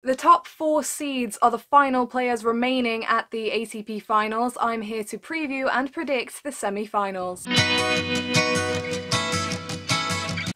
The top 4 seeds are the final players remaining at the ATP finals. I'm here to preview and predict the semi-finals.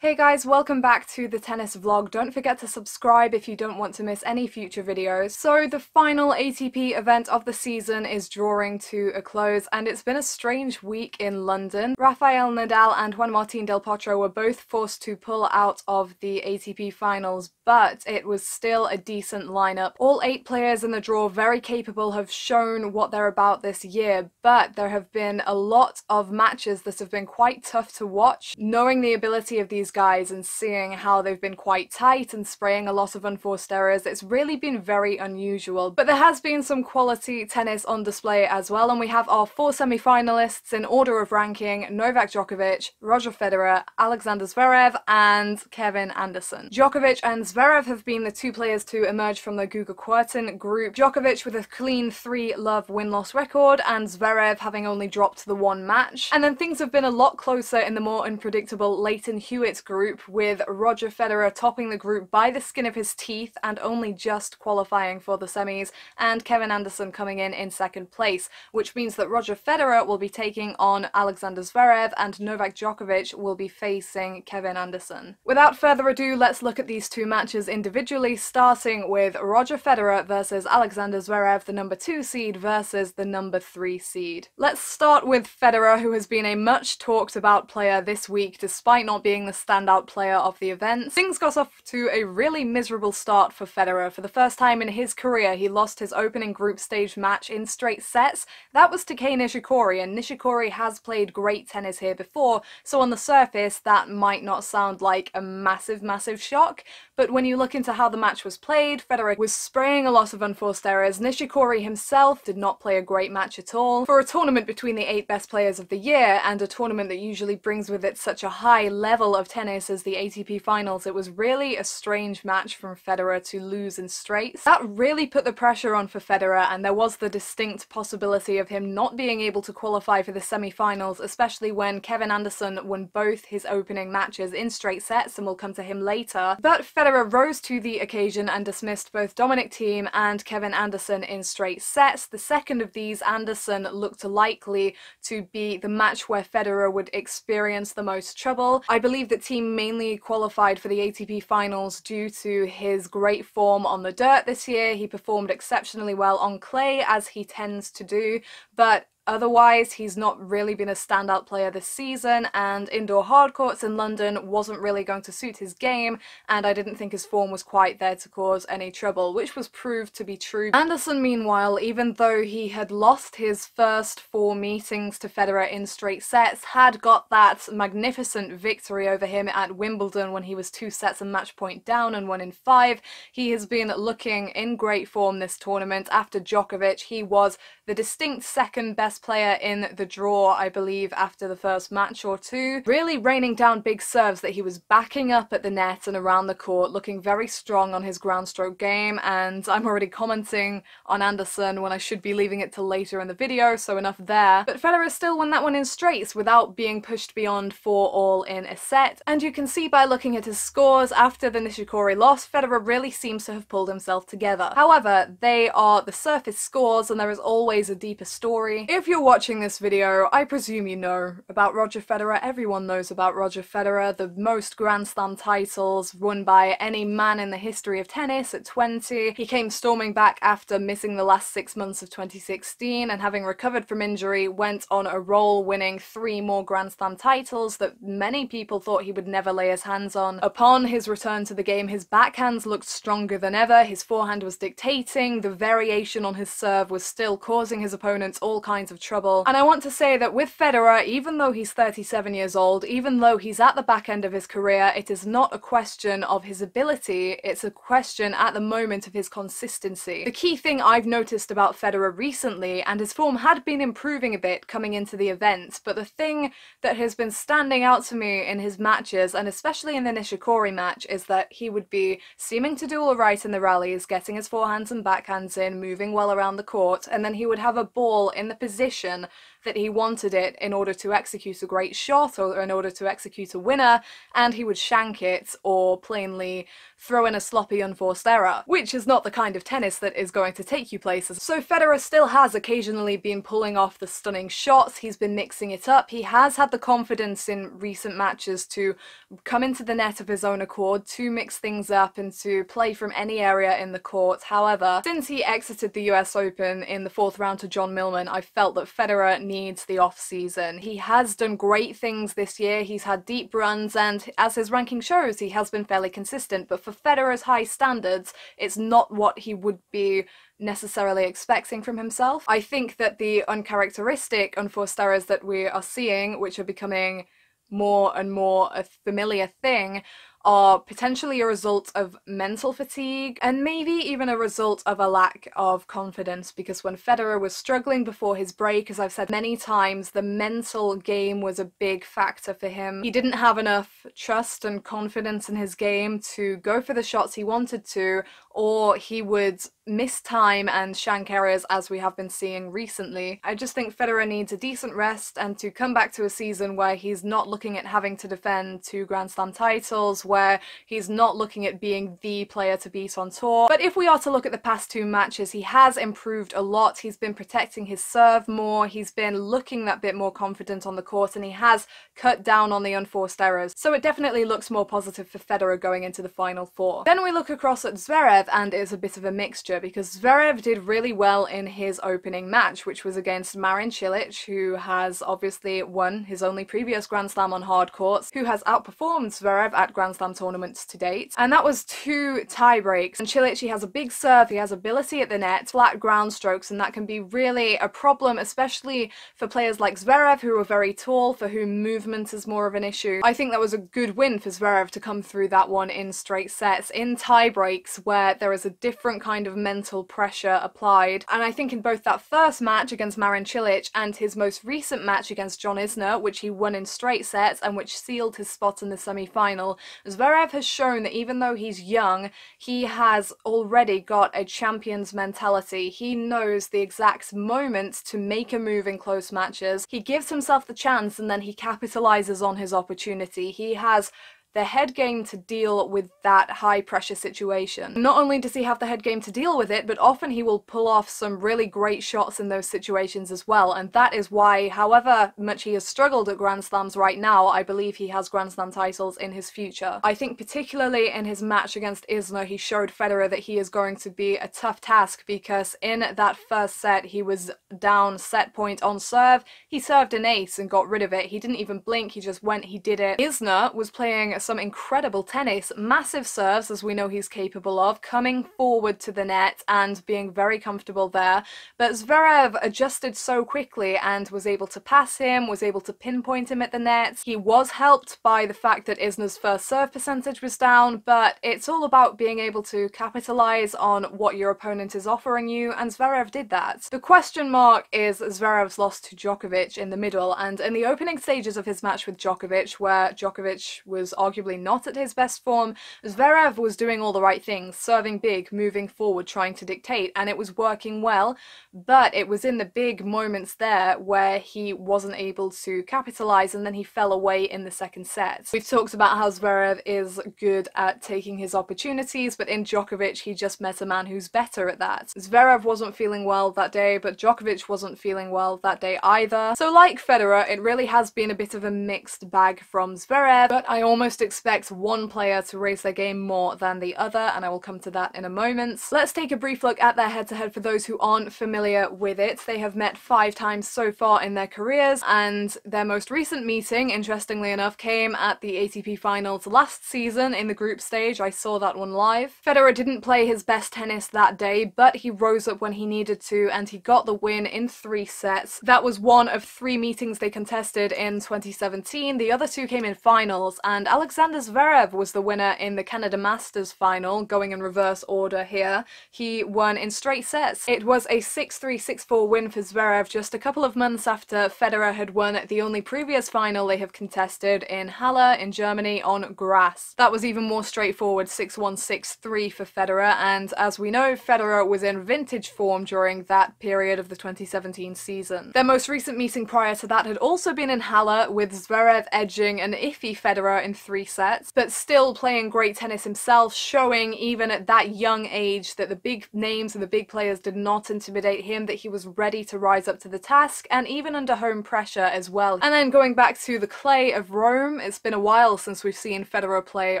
Hey guys, welcome back to the tennis vlog. Don't forget to subscribe if you don't want to miss any future videos. So the final ATP event of the season is drawing to a close, and it's been a strange week in London. Rafael Nadal and Juan Martín del Potro were both forced to pull out of the ATP finals, but it was still a decent lineup. All 8 players in the draw, very capable, have shown what they're about this year, but there have been a lot of matches that have been quite tough to watch. Knowing the ability of these guys and seeing how they've been quite tight and spraying a lot of unforced errors, it's really been very unusual. But there has been some quality tennis on display as well, and we have our 4 semi-finalists in order of ranking: Novak Djokovic, Roger Federer, Alexander Zverev, and Kevin Anderson. Djokovic and Zverev have been the 2 players to emerge from the Guga-Kuerten group. Djokovic with a clean 3-love win-loss record, and Zverev having only dropped the 1 match. And then things have been a lot closer in the more unpredictable Leighton Hewitt group, with Roger Federer topping the group by the skin of his teeth and only just qualifying for the semis, and Kevin Anderson coming in second place, which means that Roger Federer will be taking on Alexander Zverev and Novak Djokovic will be facing Kevin Anderson. Without further ado, let's look at these 2 matches individually, starting with Roger Federer versus Alexander Zverev, the number 2 seed versus the number 3 seed. Let's start with Federer, who has been a much talked about player this week despite not being the standout player of the event. Things got off to a really miserable start for Federer. For the first time in his career, he lost his opening group stage match in straight sets. That was to Kei Nishikori, and Nishikori has played great tennis here before, so on the surface that might not sound like a massive shock, but when you look into how the match was played, Federer was spraying a lot of unforced errors. Nishikori himself did not play a great match at all. For a tournament between the 8 best players of the year, and a tournament that usually brings with it such a high level of tennis as the ATP finals, it was really a strange match from Federer to lose in straights. That really put the pressure on for Federer, and there was the distinct possibility of him not being able to qualify for the semi-finals, especially when Kevin Anderson won both his opening matches in straight sets, and we'll come to him later. But Federer rose to the occasion and dismissed both Dominic Thiem and Kevin Anderson in straight sets. The second of these, Anderson, looked likely to be the match where Federer would experience the most trouble. I believe that Thiem mainly qualified for the ATP finals due to his great form on the dirt this year. He performed exceptionally well on clay, as he tends to do, but otherwise, he's not really been a standout player this season, and indoor hard courts in London wasn't really going to suit his game, and I didn't think his form was quite there to cause any trouble, which was proved to be true. Anderson, meanwhile, even though he had lost his first 4 meetings to Federer in straight sets, had got that magnificent victory over him at Wimbledon when he was 2 sets and match point down and won in 5. He has been looking in great form this tournament. After Djokovic, he was the distinct second best player in the draw, I believe, after the first match or 2, really raining down big serves that he was backing up at the net and around the court, looking very strong on his ground stroke game. And I'm already commenting on Anderson when I should be leaving it till later in the video, so enough there. But Federer still won that one in straights without being pushed beyond 4-all in a set, and you can see by looking at his scores after the Nishikori loss, Federer really seems to have pulled himself together. However, they are the surface scores, and there is always a deeper story. If you're watching this video, I presume you know about Roger Federer. Everyone knows about Roger Federer, the most Grand Slam titles won by any man in the history of tennis at 20. He came storming back after missing the last 6 months of 2016, and having recovered from injury, went on a roll, winning 3 more Grand Slam titles that many people thought he would never lay his hands on. Upon his return to the game, his backhands looked stronger than ever, his forehand was dictating, the variation on his serve was still causing his opponents all kinds of trouble. And I want to say that with Federer, even though he's 37 years old, even though he's at the back end of his career, it is not a question of his ability, it's a question at the moment of his consistency. The key thing I've noticed about Federer recently, and his form had been improving a bit coming into the event, but the thing that has been standing out to me in his matches, and especially in the Nishikori match, is that he would be seeming to do all right in the rallies, getting his forehands and backhands in, moving well around the court, and then he would have a ball in the position that he wanted it in order to execute a great shot or in order to execute a winner, and he would shank it or plainly throw in a sloppy unforced error, which is not the kind of tennis that is going to take you places. So Federer still has occasionally been pulling off the stunning shots, he's been mixing it up, he has had the confidence in recent matches to come into the net of his own accord, to mix things up and to play from any area in the court. However, since he exited the US Open in the 4th round to John Millman, I felt that Federer needs the off-season. He has done great things this year, he's had deep runs, and as his ranking shows, he has been fairly consistent, but for Federer's high standards, it's not what he would be necessarily expecting from himself. I think that the uncharacteristic unforced errors that we are seeing, which are becoming more and more a familiar thing, are potentially a result of mental fatigue and maybe even a result of a lack of confidence, because when Federer was struggling before his break, as I've said many times, the mental game was a big factor for him. He didn't have enough trust and confidence in his game to go for the shots he wanted to, or he would miss time and shank errors as we have been seeing recently. I just think Federer needs a decent rest and to come back to a season where he's not looking at having to defend 2 Grand Slam titles, where he's not looking at being the player to beat on tour. But if we are to look at the past 2 matches, he has improved a lot. He's been protecting his serve more, he's been looking that bit more confident on the court, and he has cut down on the unforced errors. So it definitely looks more positive for Federer going into the Final 4. Then we look across at Zverev, and it's a bit of a mixture, because Zverev did really well in his opening match, which was against Marin Cilic, who has obviously won his only previous Grand Slam on hard courts, who has outperformed Zverev at Grand Slam tournaments to date, and that was 2 tie breaks. And Cilic, he has a big serve, he has ability at the net, flat ground strokes, and that can be really a problem, especially for players like Zverev, who are very tall, for whom movement is more of an issue. I think that was a good win for Zverev to come through that one in straight sets, in tie breaks, where there is a different kind of mental pressure applied. And I think in both that first match against Marin Cilic and his most recent match against John Isner, which he won in straight sets and which sealed his spot in the semi-final, Zverev has shown that even though he's young, he has already got a champion's mentality. He knows the exact moment to make a move in close matches. He gives himself the chance and then he capitalizes on his opportunity. He has the head game to deal with that high pressure situation. Not only does he have the head game to deal with it, but often he will pull off some really great shots in those situations as well, and that is why, however much he has struggled at Grand Slams right now, I believe he has Grand Slam titles in his future. I think particularly in his match against Isner, he showed Federer that he is going to be a tough task, because in that first set he was down set point on serve, he served an ace and got rid of it. He didn't even blink, he just went, he did it. Isner was playing some incredible tennis, massive serves as we know he's capable of, coming forward to the net and being very comfortable there, but Zverev adjusted so quickly and was able to pass him, was able to pinpoint him at the net. He was helped by the fact that Isner's first serve percentage was down, but it's all about being able to capitalize on what your opponent is offering you, and Zverev did that. The question mark is Zverev's loss to Djokovic in the middle, and in the opening stages of his match with Djokovic, where Djokovic was arguably not at his best form, Zverev was doing all the right things, serving big, moving forward, trying to dictate, and it was working well, but it was in the big moments there where he wasn't able to capitalize, and then he fell away in the second set. We've talked about how Zverev is good at taking his opportunities, but in Djokovic he just met a man who's better at that. Zverev wasn't feeling well that day, but Djokovic wasn't feeling well that day either. So like Federer, it really has been a bit of a mixed bag from Zverev, but I almost expect one player to raise their game more than the other, and I will come to that in a moment. Let's take a brief look at their head-to-head for those who aren't familiar with it. They have met 5 times so far in their careers, and their most recent meeting, interestingly enough, came at the ATP finals last season in the group stage. I saw that one live. Federer didn't play his best tennis that day, but he rose up when he needed to, and he got the win in 3 sets. That was one of 3 meetings they contested in 2017. The other 2 came in finals, and Alexander Alexander Zverev was the winner in the Canada Masters final, going in reverse order here. He won in straight sets. It was a 6-3, 6-4 win for Zverev just a couple of months after Federer had won the only previous final they have contested in Halle in Germany on grass. That was even more straightforward, 6-1, 6-3 for Federer, and as we know, Federer was in vintage form during that period of the 2017 season. Their most recent meeting prior to that had also been in Halle, with Zverev edging an iffy Federer in 3 sets, but still playing great tennis himself, showing even at that young age that the big names and the big players did not intimidate him, that he was ready to rise up to the task, and even under home pressure as well. And then going back to the clay of Rome, it's been a while since we've seen Federer play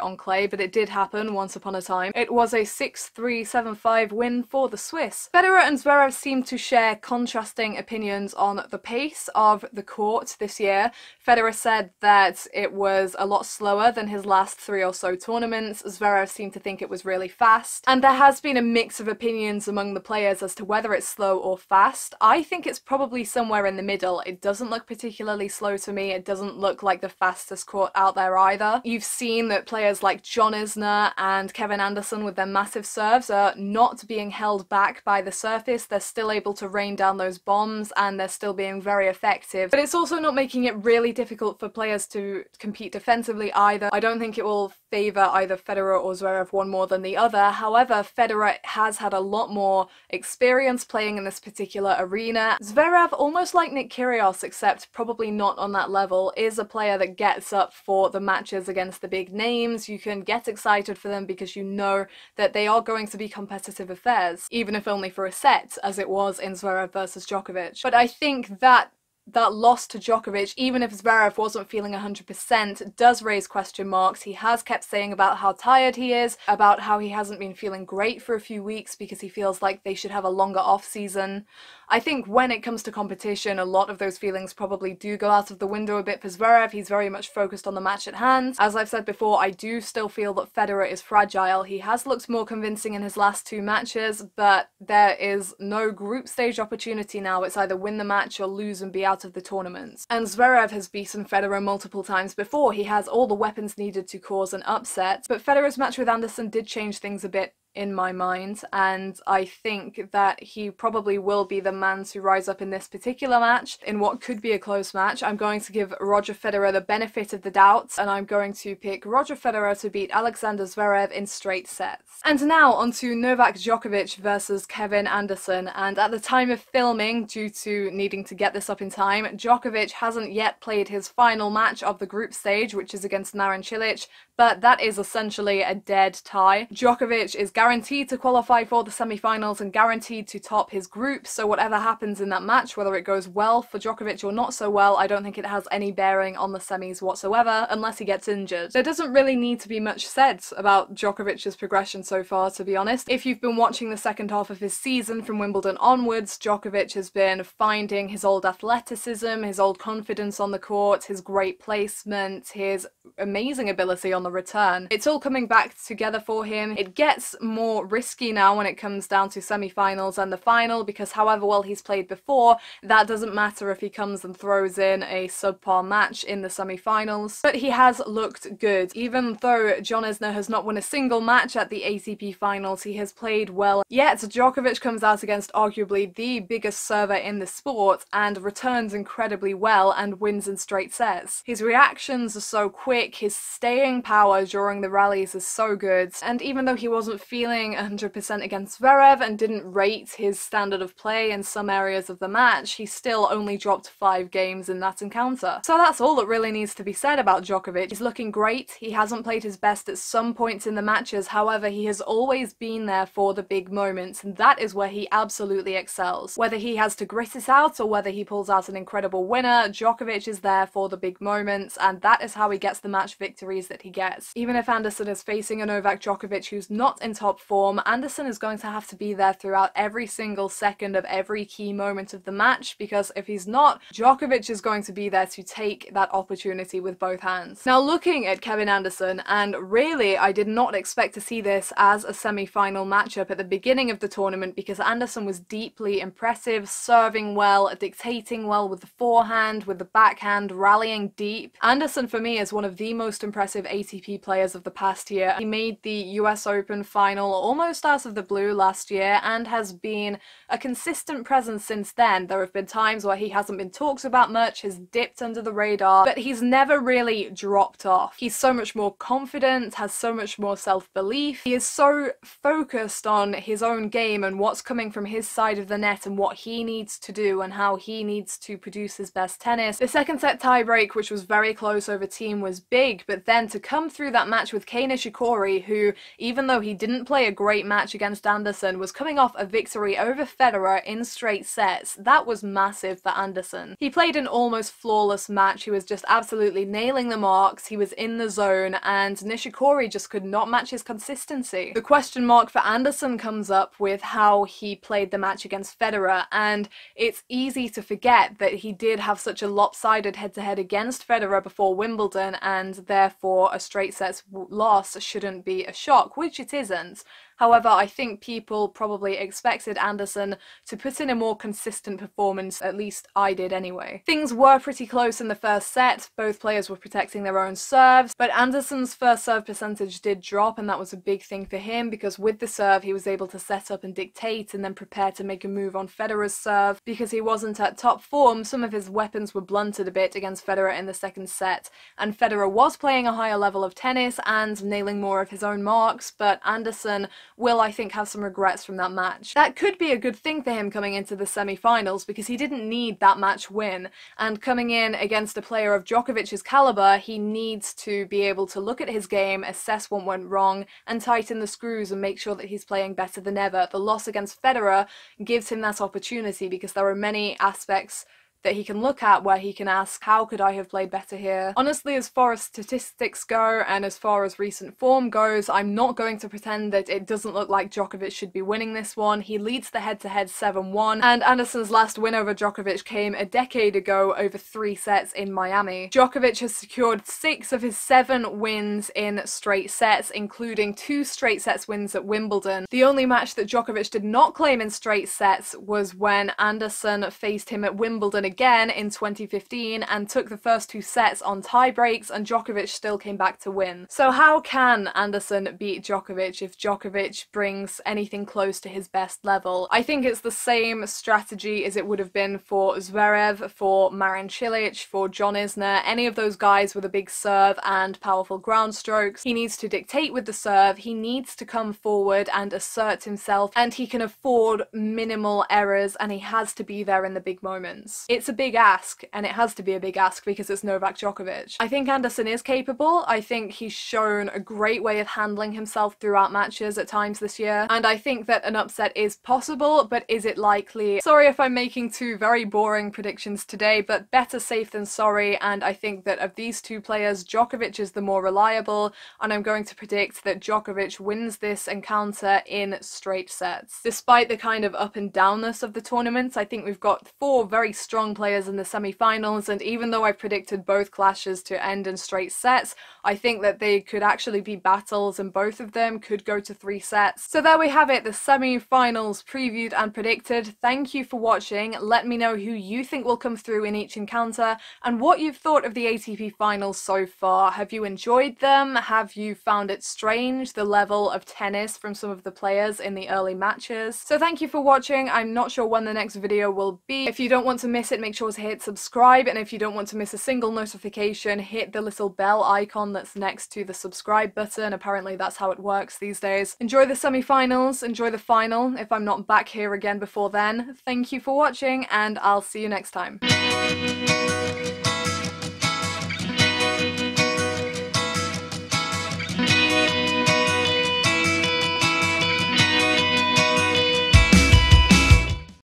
on clay, but it did happen once upon a time. It was a 6-3, 7-5 win for the Swiss. Federer and Zverev seem to share contrasting opinions on the pace of the court this year. Federer said that it was a lot slower than his last 3 or so tournaments. Zverev seemed to think it was really fast. And there has been a mix of opinions among the players as to whether it's slow or fast. I think it's probably somewhere in the middle. It doesn't look particularly slow to me. It doesn't look like the fastest court out there either. You've seen that players like John Isner and Kevin Anderson with their massive serves are not being held back by the surface. They're still able to rain down those bombs and they're still being very effective. But it's also not making it really difficult for players to compete defensively either. I don't think it will favour either Federer or Zverev one more than the other. However, Federer has had a lot more experience playing in this particular arena. Zverev, almost like Nick Kyrgios, except probably not on that level, is a player that gets up for the matches against the big names. You can get excited for them because you know that they are going to be competitive affairs, even if only for a set, as it was in Zverev versus Djokovic. But I think that loss to Djokovic, even if Zverev wasn't feeling 100%, does raise question marks. He has kept saying about how tired he is, about how he hasn't been feeling great for a few weeks because he feels like they should have a longer off-season. I think when it comes to competition, a lot of those feelings probably do go out of the window a bit for Zverev. He's very much focused on the match at hand. As I've said before, I do still feel that Federer is fragile. He has looked more convincing in his last 2 matches, but there is no group stage opportunity now. It's either win the match or lose and be out of the tournament. And Zverev has beaten Federer multiple times before. He has all the weapons needed to cause an upset, but Federer's match with Anderson did change things a bit in my mind, and I think that he probably will be the man to rise up in this particular match, in what could be a close match. I'm going to give Roger Federer the benefit of the doubt, and I'm going to pick Roger Federer to beat Alexander Zverev in straight sets. And now onto Novak Djokovic versus Kevin Anderson, and at the time of filming, due to needing to get this up in time, Djokovic hasn't yet played his final match of the group stage, which is against Marin Cilic, but that is essentially a dead tie. Djokovic is guaranteed to qualify for the semi-finals and guaranteed to top his group, so whatever happens in that match, whether it goes well for Djokovic or not so well, I don't think it has any bearing on the semis whatsoever, unless he gets injured. There doesn't really need to be much said about Djokovic's progression so far, to be honest. If you've been watching the second half of his season from Wimbledon onwards, Djokovic has been finding his old athleticism, his old confidence on the court, his great placement, his amazing ability on the return. It's all coming back together for him. It gets more risky now when it comes down to semi-finals and the final, because however well he's played before, that doesn't matter if he comes and throws in a subpar match in the semi-finals. But he has looked good. Even though John Isner has not won a single match at the ATP finals, he has played well. Yet Djokovic comes out against arguably the biggest server in the sport and returns incredibly well and wins in straight sets. His reactions are so quick, his staying power during the rallies is so good, and even though he wasn't feeling 100% against Zverev and didn't rate his standard of play in some areas of the match, he still only dropped 5 games in that encounter. So that's all that really needs to be said about Djokovic. He's looking great, he hasn't played his best at some points in the matches, however he has always been there for the big moments, and that is where he absolutely excels. Whether he has to grit it out or whether he pulls out an incredible winner, Djokovic is there for the big moments, and that is how he gets the match victories that he gets. Even if Anderson is facing a Novak Djokovic who's not in top top form, Anderson is going to have to be there throughout every single second of every key moment of the match, because if he's not, Djokovic is going to be there to take that opportunity with both hands. Now, looking at Kevin Anderson, and really I did not expect to see this as a semi-final matchup at the beginning of the tournament, because Anderson was deeply impressive, serving well, dictating well with the forehand, with the backhand, rallying deep. Anderson for me is one of the most impressive ATP players of the past year. He made the US Open final almost out of the blue last year and has been a consistent presence since then. There have been times where he hasn't been talked about much, has dipped under the radar, but he's never really dropped off. He's so much more confident, has so much more self-belief. He is so focused on his own game and what's coming from his side of the net and what he needs to do and how he needs to produce his best tennis. The second set tiebreak, which was very close over team, was big, but then to come through that match with Kei Nishikori, who, even though he didn't play a great match against Anderson, was coming off a victory over Federer in straight sets, that was massive for Anderson. He played an almost flawless match. He was just absolutely nailing the marks, he was in the zone, and Nishikori just could not match his consistency. The question mark for Anderson comes up with how he played the match against Federer, and it's easy to forget that he did have such a lopsided head-to-head against Federer before Wimbledon, and therefore a straight sets loss shouldn't be a shock, which it isn't. However, I think people probably expected Anderson to put in a more consistent performance, at least I did anyway. Things were pretty close in the first set, both players were protecting their own serves, but Anderson's first serve percentage did drop, and that was a big thing for him because with the serve he was able to set up and dictate and then prepare to make a move on Federer's serve. Because he wasn't at top form, some of his weapons were blunted a bit against Federer in the second set, and Federer was playing a higher level of tennis and nailing more of his own marks, but Anderson will, I think, have some regrets from that match. That could be a good thing for him coming into the semi-finals because he didn't need that match win, and coming in against a player of Djokovic's caliber, he needs to be able to look at his game, assess what went wrong, and tighten the screws and make sure that he's playing better than ever. The loss against Federer gives him that opportunity because there are many aspects that he can look at where he can ask, how could I have played better here? Honestly, as far as statistics go and as far as recent form goes, I'm not going to pretend that it doesn't look like Djokovic should be winning this one. He leads the head-to-head 7-1, and Anderson's last win over Djokovic came a decade ago over 3 sets in Miami. Djokovic has secured 6 of his 7 wins in straight sets, including 2 straight sets wins at Wimbledon. The only match that Djokovic did not claim in straight sets was when Anderson faced him at Wimbledon again in 2015 and took the first 2 sets on tie breaks, and Djokovic still came back to win. So how can Anderson beat Djokovic if Djokovic brings anything close to his best level? I think it's the same strategy as it would have been for Zverev, for Marin Cilic, for John Isner, any of those guys with a big serve and powerful ground strokes. He needs to dictate with the serve, he needs to come forward and assert himself, and he can afford minimal errors, and he has to be there in the big moments. It's a big ask, and it has to be a big ask because it's Novak Djokovic. I think Anderson is capable. I think he's shown a great way of handling himself throughout matches at times this year, and I think that an upset is possible, but is it likely? Sorry if I'm making 2 very boring predictions today, but better safe than sorry, and I think that of these 2 players, Djokovic is the more reliable, and I'm going to predict that Djokovic wins this encounter in straight sets. Despite the kind of up and downness of the tournament, I think we've got 4 very strong players in the semi-finals, and even though I've predicted both clashes to end in straight sets, I think that they could actually be battles and both of them could go to 3 sets. So there we have it, the semi-finals previewed and predicted. Thank you for watching. Let me know who you think will come through in each encounter and what you've thought of the ATP finals so far. Have you enjoyed them? Have you found it strange, the level of tennis from some of the players in the early matches? So thank you for watching. I'm not sure when the next video will be. If you don't want to miss it, make sure to hit subscribe, and if you don't want to miss a single notification, hit the little bell icon that's next to the subscribe button. Apparently that's how it works these days. Enjoy the semi-finals, enjoy the final if I'm not back here again before then. Thank you for watching, and I'll see you next time.